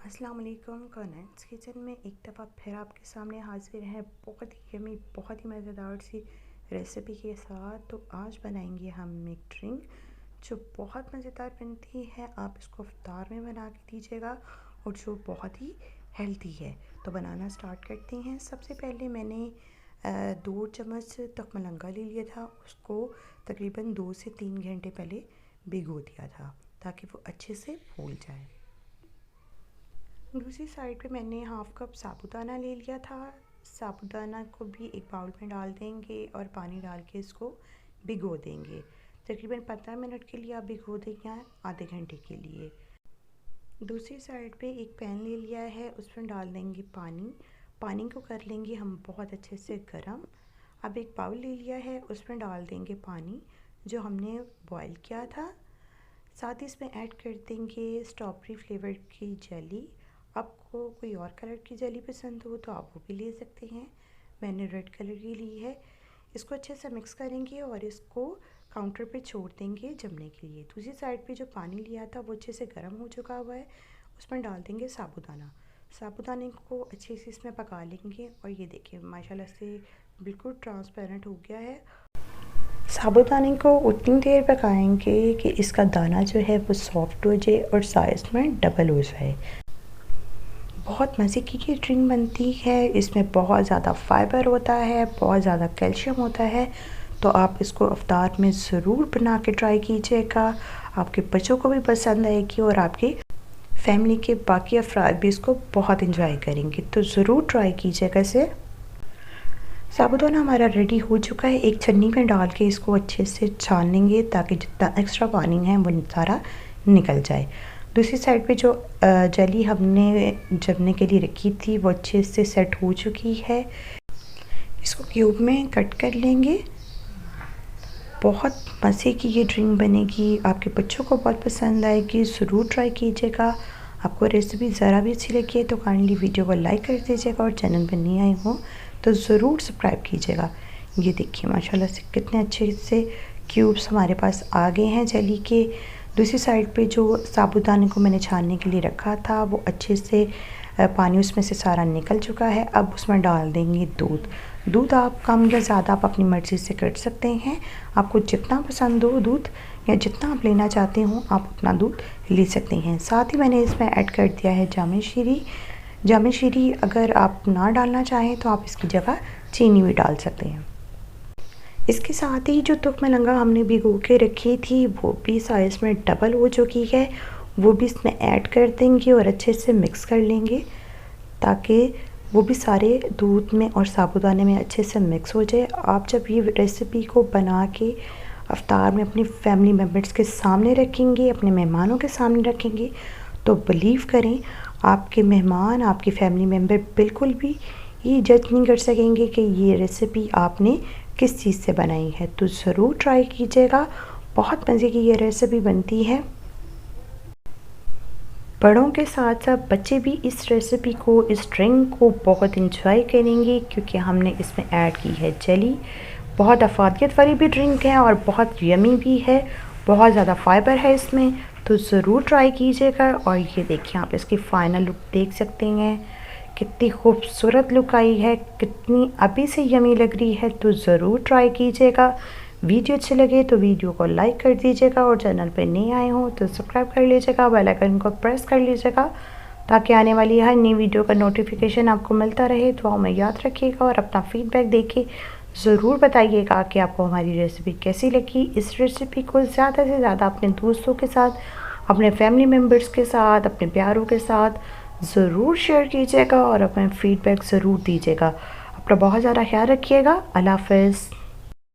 अस्सलाम वालेकुम। कॉर्नेट्स किचन में एक दफ़ा फिर आपके सामने हाजिर है बहुत ही यमी बहुत ही मज़ेदार सी रेसिपी के साथ। तो आज बनाएंगे हम एक ड्रिंक जो बहुत मज़ेदार बनती है। आप इसको इफ्तार में बना के दीजिएगा और जो बहुत ही हेल्दी है। तो बनाना स्टार्ट करते हैं। सबसे पहले मैंने 2 चम्मच तक मलंगा ले लिया था। उसको तकरीबन 2 से 3 घंटे पहले भिगो दिया था ताकि वो अच्छे से फूल जाए। दूसरी साइड पे मैंने हाफ़ कप साबुदाना ले लिया था। साबुदाना को भी एक बाउल में डाल देंगे और पानी डाल के इसको भिगो देंगे। तकरीबन 15 मिनट के लिए आप भिगो देंगे, आधे घंटे के लिए। दूसरी साइड पे एक पैन ले लिया है, उसमें डाल देंगे पानी। पानी को कर लेंगे हम बहुत अच्छे से गर्म। अब एक बाउल ले लिया है, उसमें डाल देंगे पानी जो हमने बॉईल किया था। साथ ही इसमें ऐड कर देंगे स्ट्रॉबेरी फ्लेवर की जेली। आपको कोई और कलर की जेली पसंद हो तो आप वो भी ले सकते हैं। मैंने रेड कलर की ली है। इसको अच्छे से मिक्स करेंगे और इसको काउंटर पे छोड़ देंगे जमने के लिए। दूसरी साइड पे जो पानी लिया था वो अच्छे से गर्म हो चुका हुआ है। उसमें डाल देंगे साबुदाना। साबुदाने को अच्छे से इसमें पका लेंगे और ये देखिए माशाल्लाह से बिल्कुल ट्रांसपेरेंट हो गया है। साबुदाने को उतनी देर पकाएंगे कि इसका दाना जो है वो सॉफ्ट हो जाए और साइज़ में डबल हो जाए। बहुत मज़े की ये ड्रिंक बनती है। इसमें बहुत ज़्यादा फ़ाइबर होता है, बहुत ज़्यादा कैल्शियम होता है। तो आप इसको इफ्तार में ज़रूर बना के ट्राई कीजिएगा। आपके बच्चों को भी पसंद आएगी और आपकी फैमिली के बाकी अफराद भी इसको बहुत इंजॉय करेंगे। तो ज़रूर ट्राई कीजिएगा इसे। साबुदाना हमारा रेडी हो चुका है। एक छन्नी में डाल के इसको अच्छे से छान लेंगे ताकि जितना एक्स्ट्रा पानी है वो सारा निकल जाए। दूसरी साइड पे जो जेली हमने जमने के लिए रखी थी वो अच्छे से सेट हो चुकी है। इसको क्यूब में कट कर लेंगे। बहुत मज़े की ये ड्रिंक बनेगी, आपके बच्चों को बहुत पसंद आएगी। ज़रूर ट्राई कीजिएगा। आपको रेसिपी ज़रा भी अच्छी लगी है तो काइंडली वीडियो को लाइक कर दीजिएगा और चैनल पर नहीं आए हो तो ज़रूर सब्सक्राइब कीजिएगा। ये देखिए माशाल्लाह से कितने अच्छे से क्यूब्स हमारे पास आ गए हैं जेली के। दूसरी साइड पे जो साबुदाने को मैंने छानने के लिए रखा था वो अच्छे से पानी उसमें से सारा निकल चुका है। अब उसमें डाल देंगे दूध। दूध आप कम या ज़्यादा आप अपनी मर्ज़ी से कर सकते हैं। आपको जितना पसंद हो दूध या जितना आप लेना चाहते हो आप उतना दूध ले सकते हैं। साथ ही मैंने इसमें ऐड कर दिया है जामे शीरी। जामे शीरी अगर आप ना डालना चाहें तो आप इसकी जगह चीनी भी डाल सकते हैं। इसके साथ ही जो तुख मलंगा हमने भिगो के रखी थी वो भी साइज़ में डबल हो चुकी है, वो भी इसमें ऐड कर देंगे और अच्छे से मिक्स कर लेंगे ताकि वो भी सारे दूध में और साबुदाने में अच्छे से मिक्स हो जाए। आप जब ये रेसिपी को बना के इफ्तार में अपनी फैमिली मेम्बर्स के सामने रखेंगे, अपने मेहमानों के सामने रखेंगे तो बिलीव करें आपके मेहमान, आपके फैमिली मेम्बर बिल्कुल भी ये जज नहीं कर सकेंगे कि ये रेसिपी आपने किस चीज़ से बनाई है। तो ज़रूर ट्राई कीजिएगा। बहुत मज़े की ये रेसिपी बनती है। बड़ों के साथ साथ बच्चे भी इस रेसिपी को, इस ड्रिंक को बहुत इंजॉय करेंगे क्योंकि हमने इसमें ऐड की है जेली। बहुत अफादियत वाली भी ड्रिंक है और बहुत यमी भी है, बहुत ज़्यादा फाइबर है इसमें। तो ज़रूर ट्राई कीजिएगा। और ये देखिए आप इसकी फ़ाइनल लुक देख सकते हैं, कितनी खूबसूरत लुक आई है, कितनी अभी से यमी लग रही है। तो ज़रूर ट्राई कीजिएगा। वीडियो अच्छे लगे तो वीडियो को लाइक कर दीजिएगा और चैनल पर नहीं आए हो तो सब्सक्राइब कर लीजिएगा, बेल आइकन को प्रेस कर लीजिएगा ताकि आने वाली हर नई वीडियो का नोटिफिकेशन आपको मिलता रहे। तो हमें याद रखिएगा और अपना फ़ीडबैक देके ज़रूर बताइएगा कि आपको हमारी रेसिपी कैसी लगी। इस रेसिपी को ज़्यादा से ज़्यादा अपने दोस्तों के साथ, अपने फैमिली मेम्बर्स के साथ, अपने प्यारों के साथ ज़रूर शेयर कीजिएगा और अपना फ़ीडबैक ज़रूर दीजिएगा। अपना बहुत ज़्यादा ख्याल रखिएगा। अल्लाह हाफ़िज़।